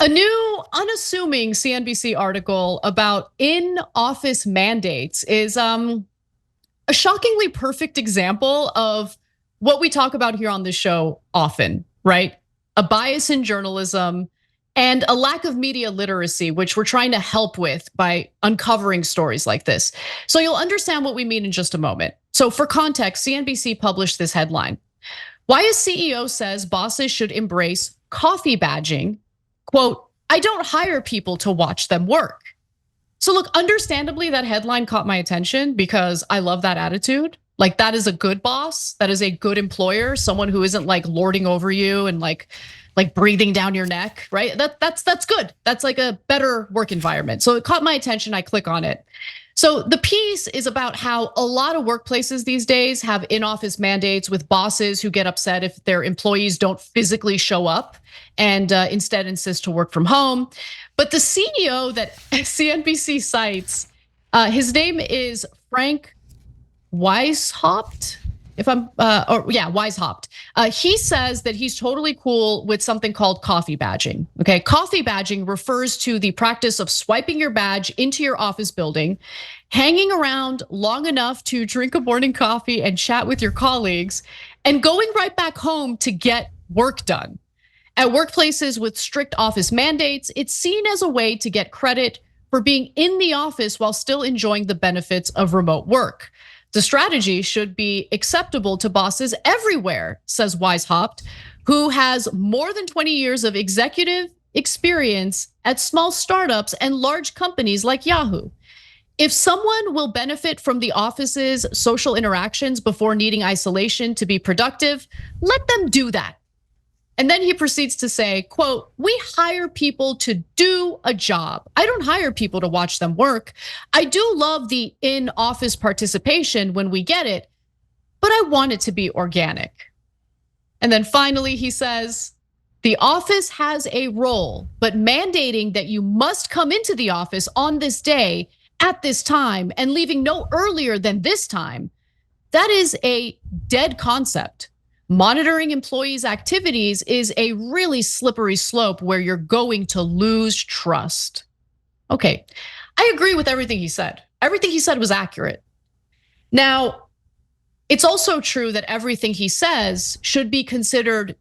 A new unassuming CNBC article about in-office mandates is a shockingly perfect example of what we talk about here on this show often, right? A bias in journalism and a lack of media literacy, which we're trying to help with by uncovering stories like this. So you'll understand what we mean in just a moment. So for context, CNBC published this headline: why a CEO says bosses should embrace coffee badging. Quote, I don't hire people to watch them work. So look, understandably, that headline caught my attention because I love that attitude. Like, that is a good boss, that is a good employer, someone who isn't like lording over you and like breathing down your neck, right? That's good. That's like a better work environment. So it caught my attention, I click on it. So the piece is about how a lot of workplaces these days have in-office mandates with bosses who get upset if their employees don't physically show up and instead insist to work from home. But the CEO that CNBC cites, his name is Frank Weishaupt. Weishaupt. He says that he's totally cool with something called coffee badging. Okay, coffee badging refers to the practice of swiping your badge into your office building, hanging around long enough to drink a morning coffee and chat with your colleagues, and going right back home to get work done. At workplaces with strict office mandates, it's seen as a way to get credit for being in the office while still enjoying the benefits of remote work. The strategy should be acceptable to bosses everywhere, says Weishaupt, who has more than 20 years of executive experience at small startups and large companies like Yahoo. If someone will benefit from the office's social interactions before needing isolation to be productive, let them do that. And then he proceeds to say, quote, we hire people to do a job. I don't hire people to watch them work. I do love the in-office participation when we get it, but I want it to be organic. And then finally, he says, the office has a role, but mandating that you must come into the office on this day at this time and leaving no earlier than this time, that is a dead concept. Monitoring employees' activities is a really slippery slope where you're going to lose trust. Okay, I agree with everything he said. Everything he said was accurate. Now, it's also true that everything he says should be considered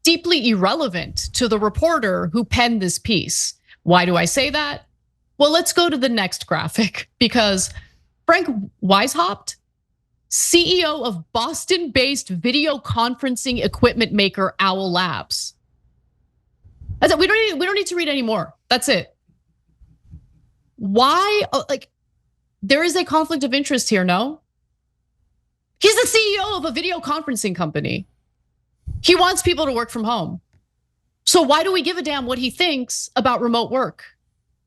deeply irrelevant to the reporter who penned this piece. Why do I say that? Well, let's go to the next graphic, because Frank Weishaupt, CEO of Boston-based video conferencing equipment maker Owl Labs. That's it. We don't need to read any more. That's it. Why? Like, there is a conflict of interest here, no? He's the CEO of a video conferencing company. He wants people to work from home. So why do we give a damn what he thinks about remote work?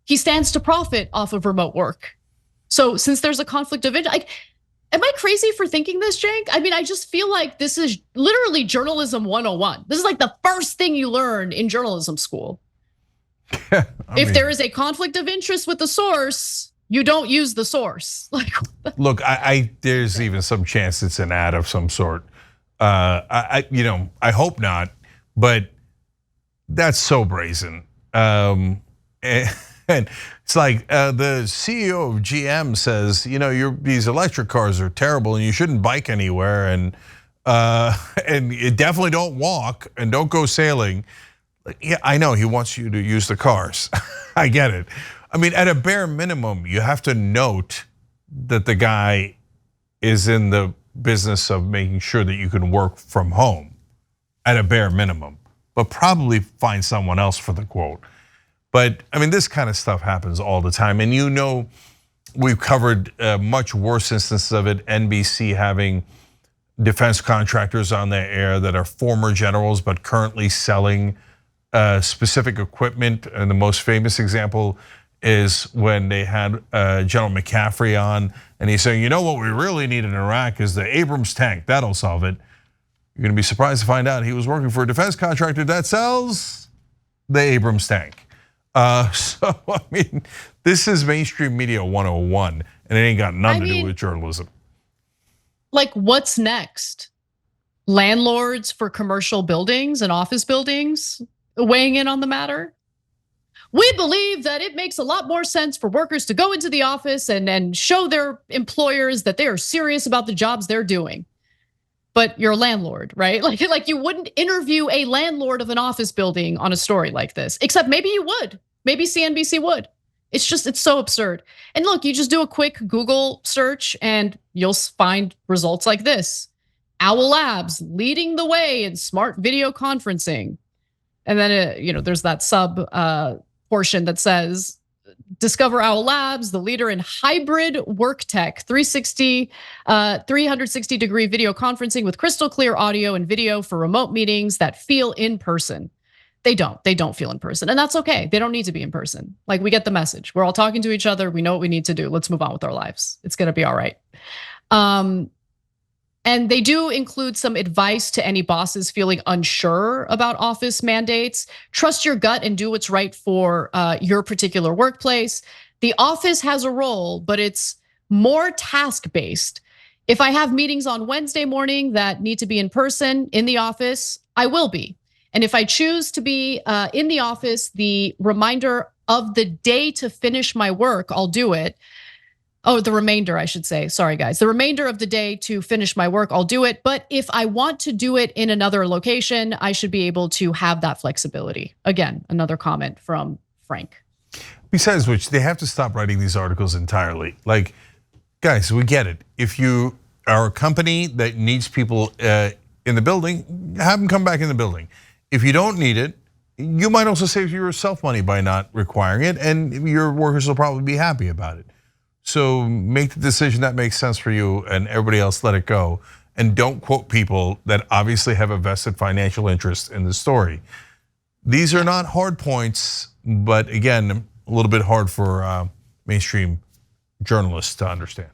He stands to profit off of remote work. So since there's a conflict of interest, am I crazy for thinking this, Cenk? I mean, I just feel like this is literally journalism 101. This is like the first thing you learn in journalism school. If there is a conflict of interest with the source, you don't use the source. Like, look, there's even some chance it's an ad of some sort. I hope not, but that's so brazen. And it's like the CEO of GM says, these electric cars are terrible and you shouldn't bike anywhere, and you definitely don't walk and don't go sailing. Yeah, I know he wants you to use the cars. I get it. I mean, at a bare minimum, you have to note that the guy is in the business of making sure that you can work from home at a bare minimum, but probably find someone else for the quote. But I mean, this kind of stuff happens all the time. And we've covered much worse instances of it. NBC having defense contractors on their air that are former generals, but currently selling specific equipment. And the most famous example is when they had General McCaffrey on, and he's saying, what we really need in Iraq is the Abrams tank. That'll solve it. You're gonna be surprised to find out he was working for a defense contractor that sells the Abrams tank. So I mean, this is mainstream media 101, and it ain't got nothing to do with journalism. Like, what's next? Landlords for commercial buildings and office buildings weighing in on the matter? We believe that it makes a lot more sense for workers to go into the office and show their employers that they are serious about the jobs they're doing. But you're a landlord, right? Like you wouldn't interview a landlord of an office building on a story like this, except maybe you would. Maybe CNBC would. It's so absurd. And look, you just do a quick Google search and you'll find results like this. Owl Labs leading the way in smart video conferencing. And then there's that sub portion that says, discover Owl Labs, the leader in hybrid work tech, 360 degree video conferencing with crystal clear audio and video for remote meetings that feel in person. They don't feel in person, and that's okay. They don't need to be in person. Like, we get the message. We're all talking to each other. We know what we need to do. Let's move on with our lives. It's gonna be all right. And they do include some advice to any bosses feeling unsure about office mandates. Trust your gut and do what's right for your particular workplace. The office has a role, but it's more task-based. If I have meetings on Wednesday morning that need to be in person in the office, I will be. And if I choose to be in the office, the reminder of the day to finish my work, I'll do it. Oh, the remainder, I should say. Sorry, guys. The remainder of the day to finish my work, I'll do it. But if I want to do it in another location, I should be able to have that flexibility. Again, another comment from Frank. Besides which, they have to stop writing these articles entirely. Like, guys, we get it. If you are a company that needs people in the building, have them come back in the building. If you don't need it, you might also save yourself money by not requiring it, and your workers will probably be happy about it. So make the decision that makes sense for you, and everybody else let it go. And don't quote people that obviously have a vested financial interest in the story. These are not hard points, but again, a little bit hard for mainstream journalists to understand.